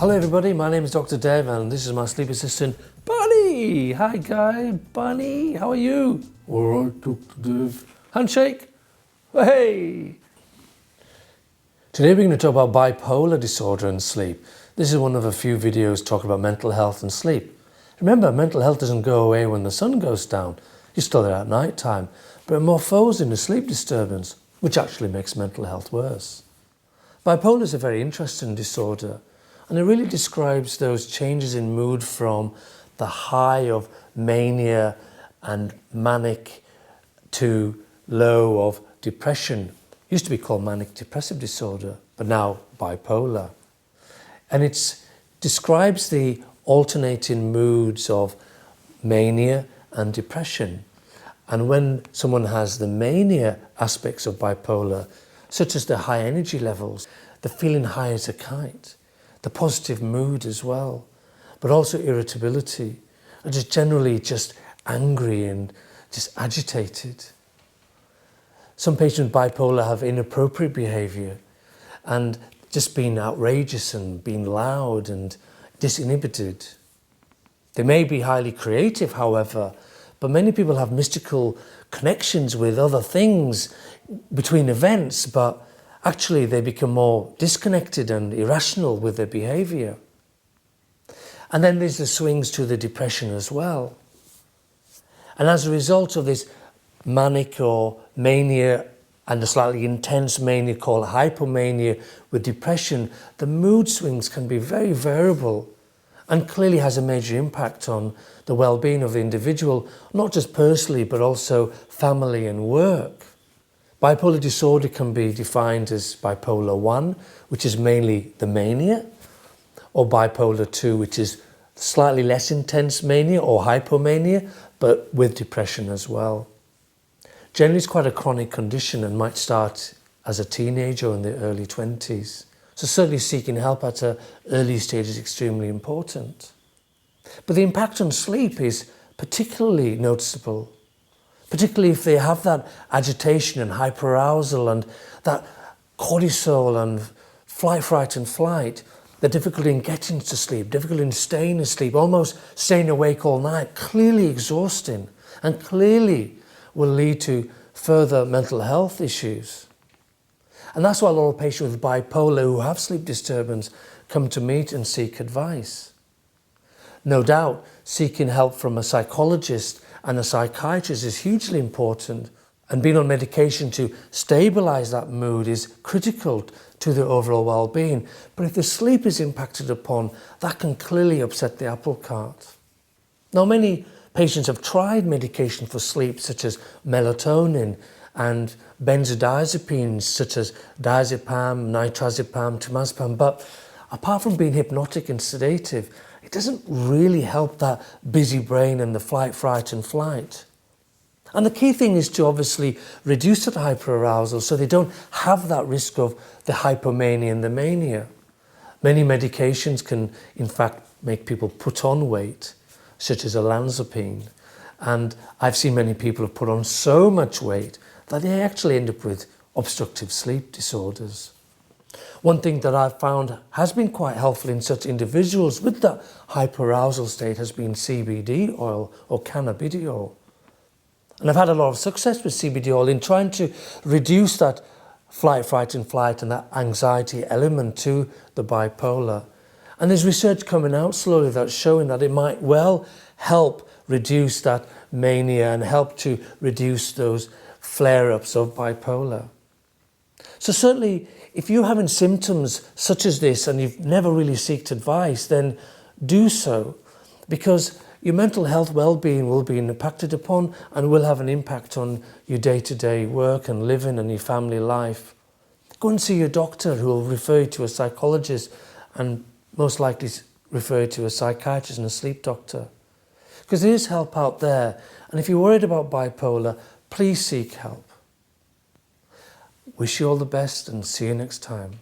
Hello everybody, my name is Dr. Dev and this is my sleep assistant, Bunny! Hi Guy, Bunny, how are you? Alright, Dr. Dev. Handshake? Hey! Today we're going to talk about bipolar disorder and sleep. This is one of a few videos talking about mental health and sleep. Remember, mental health doesn't go away when the sun goes down. You're still there at night time, but it morphoses into sleep disturbance, which actually makes mental health worse. Bipolar is a very interesting disorder, and it really describes those changes in mood from the high of mania and manic to low of depression. It used to be called manic-depressive disorder, but now bipolar. And it describes the alternating moods of mania and depression. And when someone has the mania aspects of bipolar, such as the high energy levels, the feeling high as a kite, the positive mood as well, but also irritability, and just generally just angry and just agitated. Some patients with bipolar have inappropriate behaviour and just being outrageous and being loud and disinhibited. They may be highly creative, however, but many people have mystical connections with other things between events, but actually they become more disconnected and irrational with their behaviour. And then there's the swings to the depression as well. And as a result of this manic or mania and a slightly intense mania called hypomania with depression, the mood swings can be very variable and clearly has a major impact on the well-being of the individual, not just personally, but also family and work. Bipolar disorder can be defined as bipolar 1, which is mainly the mania, or bipolar 2, which is slightly less intense mania or hypomania, but with depression as well. Generally, it's quite a chronic condition and might start as a teenager or in the early 20s. So certainly seeking help at an early stage is extremely important. But the impact on sleep is particularly noticeable, particularly if they have that agitation and hyperarousal and that cortisol and flight, fright and flight, the difficulty in getting to sleep, difficulty in staying asleep, almost staying awake all night, clearly exhausting and clearly will lead to further mental health issues. And that's why a lot of patients with bipolar who have sleep disturbance come to me and seek advice. No doubt, seeking help from a psychologist and a psychiatrist is hugely important, and being on medication to stabilise that mood is critical to the overall well-being. But if the sleep is impacted upon, that can clearly upset the apple cart. Now, many patients have tried medication for sleep, such as melatonin and benzodiazepines, such as diazepam, nitrazepam, temazepam, but apart from being hypnotic and sedative, it doesn't really help that busy brain and the flight, fright and flight. And the key thing is to obviously reduce that hyperarousal so they don't have that risk of the hypomania and the mania. Many medications can in fact make people put on weight, such as olanzapine. And I've seen many people have put on so much weight that they actually end up with obstructive sleep disorders. One thing that I've found has been quite helpful in such individuals with that hyperarousal state has been CBD oil or cannabidiol. And I've had a lot of success with CBD oil in trying to reduce that flight, fright and flight and that anxiety element to the bipolar. And there's research coming out slowly that's showing that it might well help reduce that mania and help to reduce those flare-ups of bipolar. So certainly, if you're having symptoms such as this and you've never really sought advice, then do so, because your mental health well-being will be impacted upon and will have an impact on your day-to-day work and living and your family life. Go and see your doctor, who will refer you to a psychologist and most likely refer you to a psychiatrist and a sleep doctor. Because there is help out there, and if you're worried about bipolar, please seek help. Wish you all the best and see you next time.